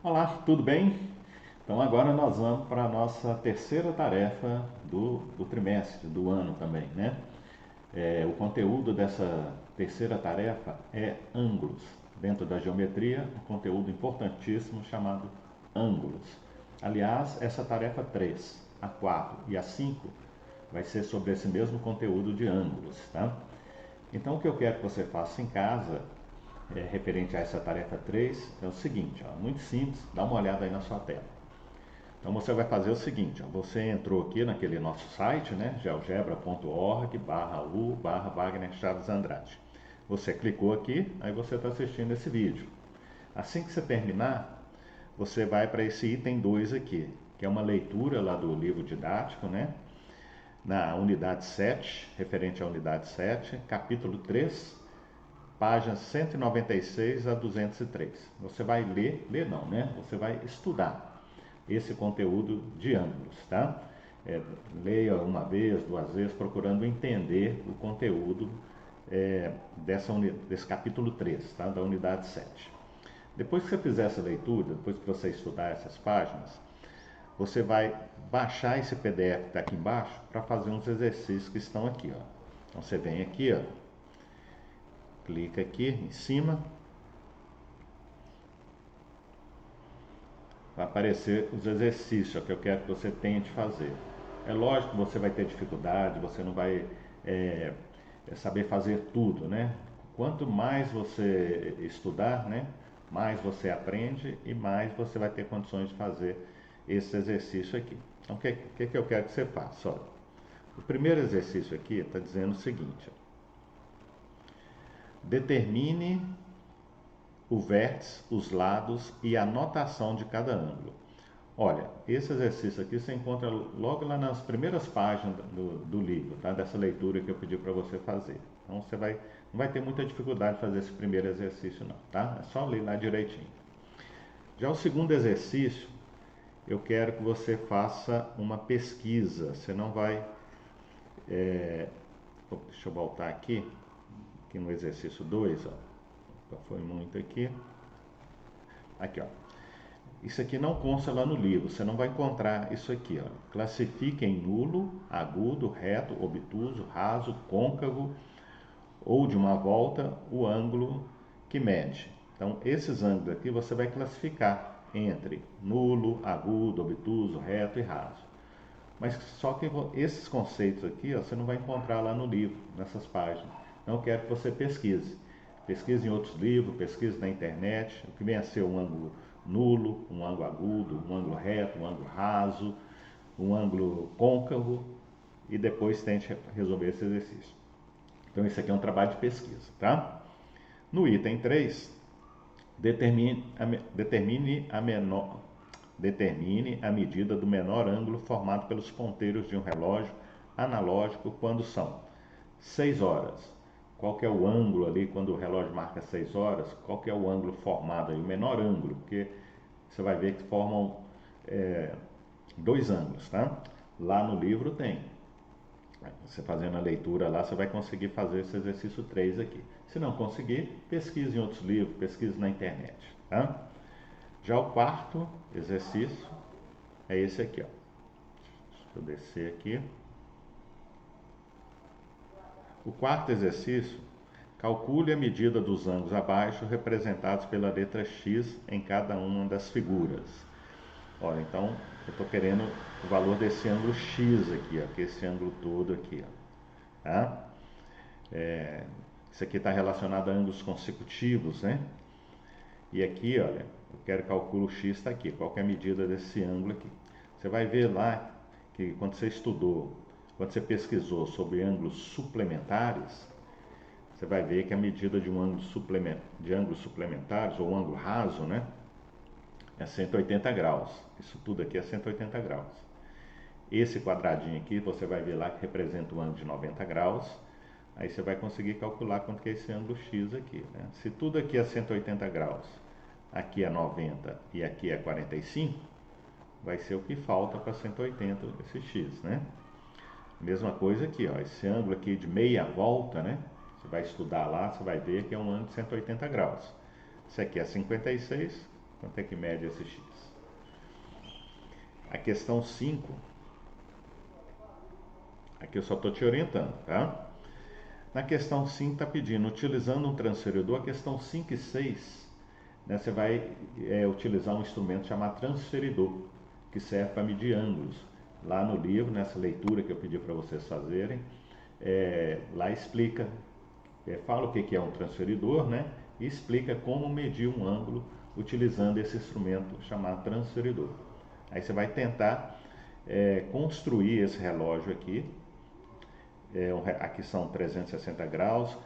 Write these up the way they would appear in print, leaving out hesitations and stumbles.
Olá, tudo bem? Então agora nós vamos para a nossa terceira tarefa do trimestre, do ano também, né? O conteúdo dessa terceira tarefa é ângulos. Dentro da geometria, um conteúdo importantíssimo chamado ângulos. Aliás, essa tarefa 3, a 4 e a 5 vai ser sobre esse mesmo conteúdo de ângulos, tá? Então o que eu quero que você faça em casa referente a essa tarefa 3 é o seguinte, ó, muito simples, dá uma olhada aí na sua tela. Então você vai fazer o seguinte, ó, você entrou aqui naquele nosso site, né, geogebra.org/u/Wagner Chaves Andrade. Você clicou aqui, aí você está assistindo esse vídeo. Assim que você terminar, você vai para esse item 2 aqui, que é uma leitura lá do livro didático, né, na unidade 7, referente à unidade 7, capítulo 3, páginas 196 a 203. Você vai ler não, né? Você vai estudar esse conteúdo de ângulos, tá? Leia uma vez, duas vezes, procurando entender o conteúdo desse capítulo 3, tá? Da unidade 7. Depois que você fizer essa leitura, depois que você estudar essas páginas, você vai baixar esse PDF que está aqui embaixo para fazer uns exercícios que estão aqui, ó. Então você vem aqui, ó, clica aqui em cima, vai aparecer os exercícios que eu quero que você tente fazer. É lógico que você vai ter dificuldade, você não vai é, saber fazer tudo, né? Quanto mais você estudar, né, mais você aprende e mais você vai ter condições de fazer esse exercício aqui. Então, o que eu quero que você faça? Olha, o primeiro exercício aqui está dizendo o seguinte: ó, determine o vértice, os lados e a notação de cada ângulo. Olha, esse exercício aqui você encontra logo lá nas primeiras páginas do livro, tá? Dessa leitura que eu pedi para você fazer. Então você não vai ter muita dificuldade de fazer esse primeiro exercício não, tá? É só ler lá direitinho. Já o segundo exercício, eu quero que você faça uma pesquisa. Você não vai... Deixa eu voltar aqui no exercício 2, ó. Foi muito aqui. Aqui, ó. Isso aqui não consta lá no livro, você não vai encontrar isso aqui. Ó. Classifique em nulo, agudo, reto, obtuso, raso, côncavo ou de uma volta o ângulo que mede. Então, esses ângulos aqui você vai classificar entre nulo, agudo, obtuso, reto e raso. Mas só que esses conceitos aqui ó, você não vai encontrar lá no livro, nessas páginas. Então, eu quero que você pesquise. Pesquise em outros livros, pesquise na internet, o que vem a ser um ângulo nulo, um ângulo agudo, um ângulo reto, um ângulo raso, um ângulo côncavo e depois tente resolver esse exercício. Então, esse aqui é um trabalho de pesquisa, tá? No item 3, determine a menor, determine a medida do menor ângulo formado pelos ponteiros de um relógio analógico quando são 6 horas. Qual que é o ângulo ali quando o relógio marca 6 horas? Qual que é o ângulo formado aí? O menor ângulo, porque você vai ver que formam é, dois ângulos, tá? Lá no livro tem. Você fazendo a leitura lá, você vai conseguir fazer esse exercício 3 aqui. Se não conseguir, pesquise em outros livros, pesquise na internet, tá? Já o quarto exercício é esse aqui, ó. Deixa eu descer aqui. O quarto exercício, calcule a medida dos ângulos abaixo representados pela letra X em cada uma das figuras. Olha, então eu estou querendo o valor desse ângulo X aqui, ó, que é esse ângulo todo aqui, ó, tá? Isso aqui está relacionado a ângulos consecutivos, né? E aqui, olha, eu quero calcular o X está aqui, qual que é a medida desse ângulo aqui. Você vai ver lá que quando você estudou, quando você pesquisou sobre ângulos suplementares, você vai ver que a medida de um ângulo de ângulos suplementares, ou ângulo raso, né, é 180 graus. Isso tudo aqui é 180 graus. Esse quadradinho aqui, você vai ver lá que representa um ângulo de 90 graus. Aí você vai conseguir calcular quanto que é esse ângulo X aqui, né? Se tudo aqui é 180 graus, aqui é 90 e aqui é 45, vai ser o que falta para 180 esse X, né? Mesma coisa aqui, ó, esse ângulo aqui de meia volta, né? Você vai estudar lá, você vai ver que é um ângulo de 180 graus. Esse aqui é 56, Quanto é que mede esse x? A questão 5, aqui eu só estou te orientando, tá? Na questão 5 está pedindo, utilizando um transferidor, a questão 5 e 6, né, você vai utilizar um instrumento chamado transferidor, que serve para medir ângulos. Lá no livro, nessa leitura que eu pedi para vocês fazerem, lá explica, fala o que é um transferidor, né, e explica como medir um ângulo utilizando esse instrumento chamado transferidor. Aí você vai tentar construir esse relógio aqui. Aqui são 360 graus.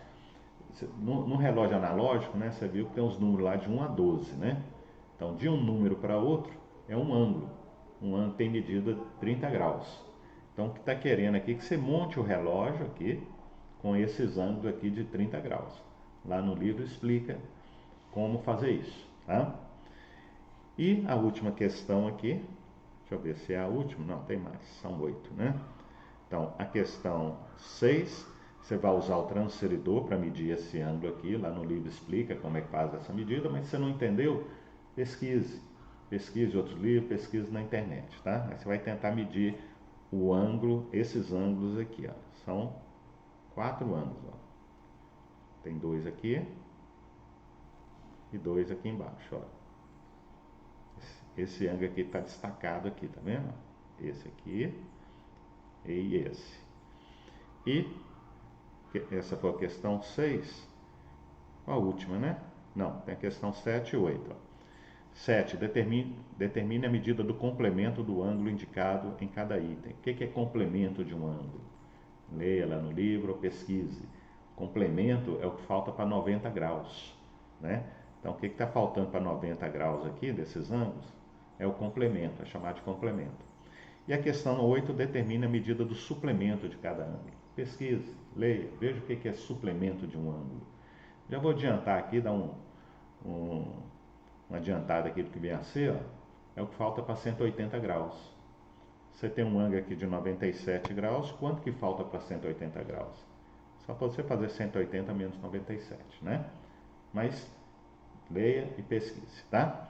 No relógio analógico, né, você viu que tem os números lá de 1 a 12, né? Então, de um número para outro é um ângulo. Um ângulo tem medida 30 graus. Então, o que está querendo aqui é que você monte o relógio aqui com esses ângulos aqui de 30 graus. Lá no livro explica como fazer isso, tá? E a última questão aqui, deixa eu ver se é a última, não, tem mais, são 8, né? Então, a questão 6, você vai usar o transferidor para medir esse ângulo aqui. Lá no livro explica como é que faz essa medida, mas se você não entendeu, pesquise. Pesquise outros livros, pesquise na internet, tá? Aí você vai tentar medir o ângulo, esses ângulos aqui, ó. São 4 ângulos, ó. Tem 2 aqui e 2 aqui embaixo, ó. Esse ângulo aqui está destacado aqui, tá vendo? Esse aqui e esse. E essa foi a questão 6, a última, né? Não, tem a questão 7 e 8. Ó. 7. Determine a medida do complemento do ângulo indicado em cada item. O que é complemento de um ângulo? Leia lá no livro ou pesquise. Complemento é o que falta para 90 graus, né? Então, o que está faltando para 90 graus aqui, desses ângulos, é o complemento, é chamado de complemento. E a questão 8 determina a medida do suplemento de cada ângulo. Pesquise, leia, veja o que é suplemento de um ângulo. Já vou adiantar aqui, dar uma adiantada aqui do que vem a ser, ó, é o que falta para 180 graus. Você tem um ângulo aqui de 97 graus, quanto que falta para 180 graus? Só para você fazer 180 menos 97, né? Mas leia e pesquise, tá?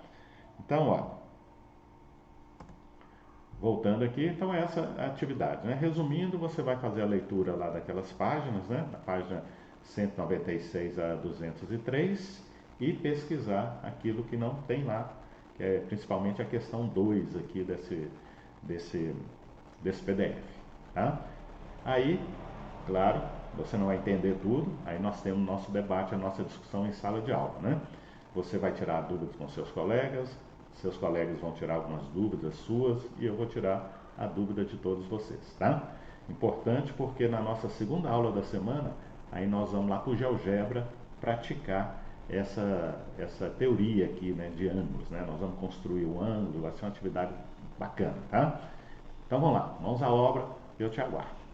Então, ó, voltando aqui, então é essa a atividade, né? Resumindo, você vai fazer a leitura lá daquelas páginas, né? Da página 196 a 203 e pesquisar aquilo que não tem lá, que é principalmente a questão 2 aqui desse PDF, tá? Aí, claro, você não vai entender tudo, aí nós temos o nosso debate, a nossa discussão em sala de aula, né? Você vai tirar dúvidas com seus colegas vão tirar algumas dúvidas suas e eu vou tirar a dúvida de todos vocês, tá? Importante porque na nossa segunda aula da semana, aí nós vamos lá para o GeoGebra praticar essa teoria aqui, né, de ângulos, né? Nós vamos construir o ângulo, vai ser uma atividade bacana, tá? Então vamos lá, mãos à obra, eu te aguardo.